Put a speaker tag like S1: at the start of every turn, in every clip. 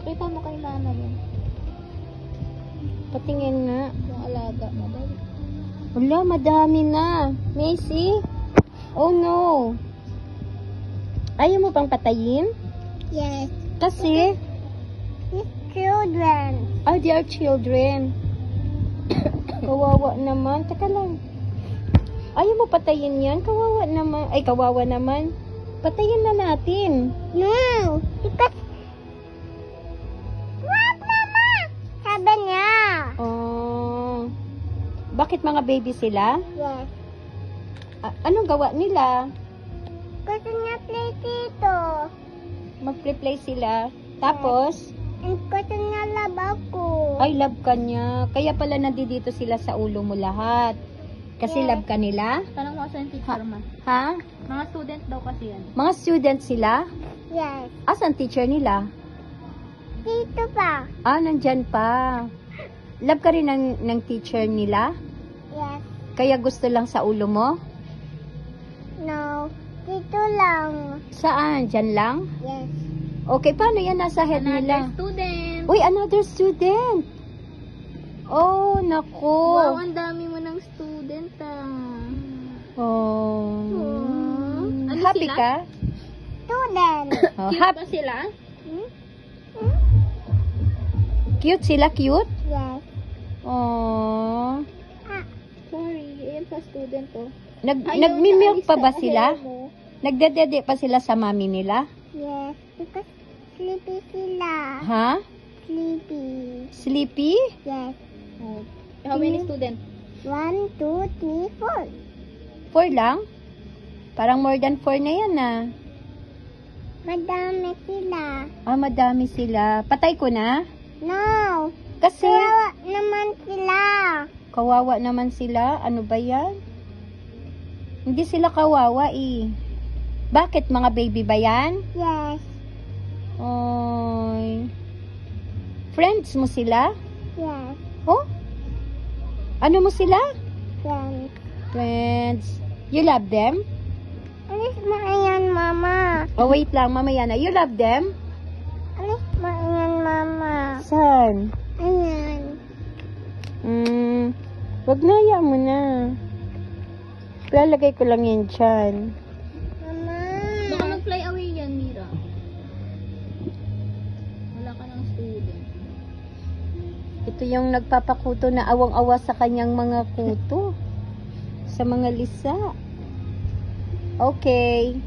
S1: Pakita mo kay mama mo.
S2: Patingin nga.
S1: Yung alaga mo. Dali.
S2: Wala, madami na. Macy? Oh no. Ayaw mo pang patayin?
S3: Yes.
S2: Kasi,
S3: It's children.
S2: they are children. Kawawa naman. Teka lang. Ayaw mo patayin yan? Kawawa naman. Ay, kawawa naman. Patayin na natin.
S3: No. Because... Wag, mama! Sabi niya.
S2: Oh. Bakit mga baby sila?
S3: Yes.
S2: Anong gawa nila?
S3: Gusto niya play dito.
S2: Mag-play sila. Tapos,
S3: And gusto niya laba ko.
S2: ay, love ka niya. Kaya pala nandito sila sa ulo mo lahat. Kasi
S3: Yes.
S2: love ka nila?
S1: Tanong mo sa yung teacher ma.
S2: Ha?
S1: Mga student daw kasi yan.
S2: Mga student sila?
S3: Yes.
S2: Asan teacher nila?
S3: Dito pa.
S2: Nandyan pa. Love ka rin ng teacher nila?
S3: Yes.
S2: Kaya gusto lang sa ulo mo?
S3: No. Dito lang.
S2: Saan? Dyan lang?
S3: Yes.
S2: Okay, paano yan nasa head nila?
S1: Another student.
S2: Uy, another student! Oh, naku!
S1: Wow, ang dami mo ng student
S2: Oh.
S1: Ano
S2: Happy
S1: sila?
S2: ka?
S3: Student.
S2: Oh,
S1: Cute ba sila?
S2: Cute sila, cute?
S3: Yes.
S2: Oh.
S1: Sorry, ayan pa student
S2: Nagmi-milk pa ba sila? Nagdedede pa sila sa mami nila?
S3: Yes. Because sleepy sila.
S2: Ha?
S3: Sleepy.
S2: Sleepy?
S3: Yes.
S1: Oh. How many student?
S3: 1, 2, 3, 4.
S2: 4 lang? Parang more than 4 na yan
S3: Madami sila.
S2: madami sila. Patay ko na?
S3: No.
S2: Kasi,
S3: Kawawa naman sila.
S2: kawawa naman sila. Ano ba yan? Hindi sila kawawa Bakit? Mga baby ba yan?
S3: Yes.
S2: Oy. Friends mo sila?
S3: Yes.
S2: Oh? Ano mo sila?
S3: Friends.
S2: Friends. You love them?
S3: Alis mo ayan, mama.
S2: Oh, wait lang. Mamaya na. You love them?
S3: Alis mo ayan, mama.
S2: Saan?
S3: Ayan.
S2: Wag na, hayaan mo na. Lalagay ko lang yan dyan.
S3: Mama.
S1: Baka mag-fly away yan, Mira. Wala ka ng student.
S2: Ito yung nagpapakuto na awang-awa sa kanyang mga kuto. Sa mga lisa. Okay.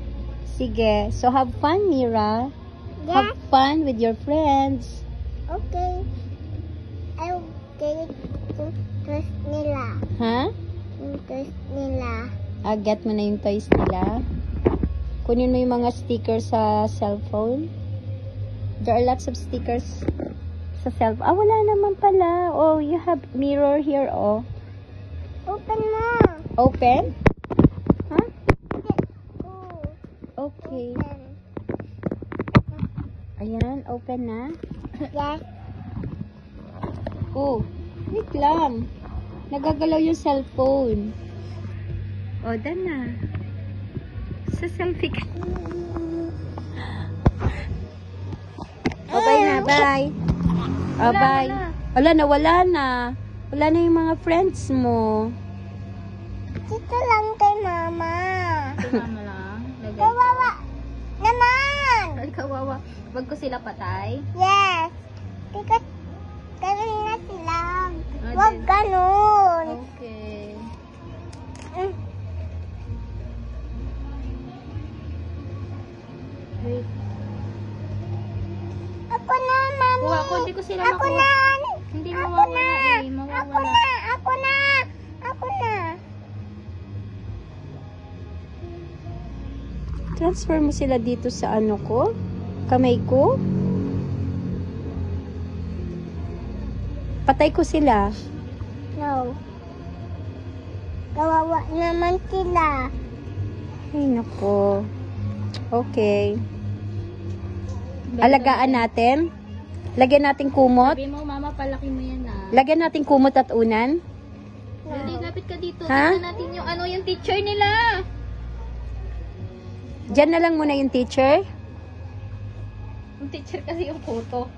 S2: Sige. So, have fun, Mira.
S3: Yes.
S2: Have fun with your friends.
S3: Okay. I'll take interest nila.
S2: Ha?
S3: Interest nila.
S2: Get mo na yung toys nila. Kunin mo yung mga stickers sa cellphone. There are lots of stickers sa cellphone. Wala naman pala. Oh, you have mirror here, oh.
S3: Open mo.
S2: Open? Ha?
S3: Oh.
S2: Okay.
S3: Open.
S2: Ayan, open na.
S3: Yes.
S2: Oh, wait lang. Nagagalaw yung cellphone. Oh, done na. Sa selfie ka. Okay na, bye. Oh, bye. Wala na, wala na. Wala na yung mga friends mo.
S3: Dito lang kay mama.
S1: Si mama lang. Lagay.
S3: Kawawa naman.
S1: Ay, kawawa. Wag ko sila patay.
S3: Yes. Because ganun na sila.
S1: Ah,
S3: Wag
S1: din.
S3: ganun.
S1: Okay.
S3: Mm.
S1: Wait.
S3: Ako na, mami.
S1: Kuha ko, hindi ko sila
S3: Ako
S1: makuha.
S3: na.
S1: Hindi
S3: Ako
S1: mawawala
S3: na.
S1: eh.
S3: Ako
S1: Mawawala.
S3: na. Ako na. Ako na.
S2: Transfer mo sila dito sa ano ko? Kamay ko? Patay ko sila.
S3: No. Kawawa naman sila.
S2: Ay, nako. Okay. Alagaan natin. Lagyan natin kumot.
S1: Sabi mo, mama, palaki mo yan
S2: Lagyan natin kumot at unan.
S1: Hindi, lapit ka dito.
S2: Ha?
S1: Tignan natin yung ano, yung teacher nila.
S2: Diyan na lang muna yung teacher.
S1: Yung teacher kasi yung photo.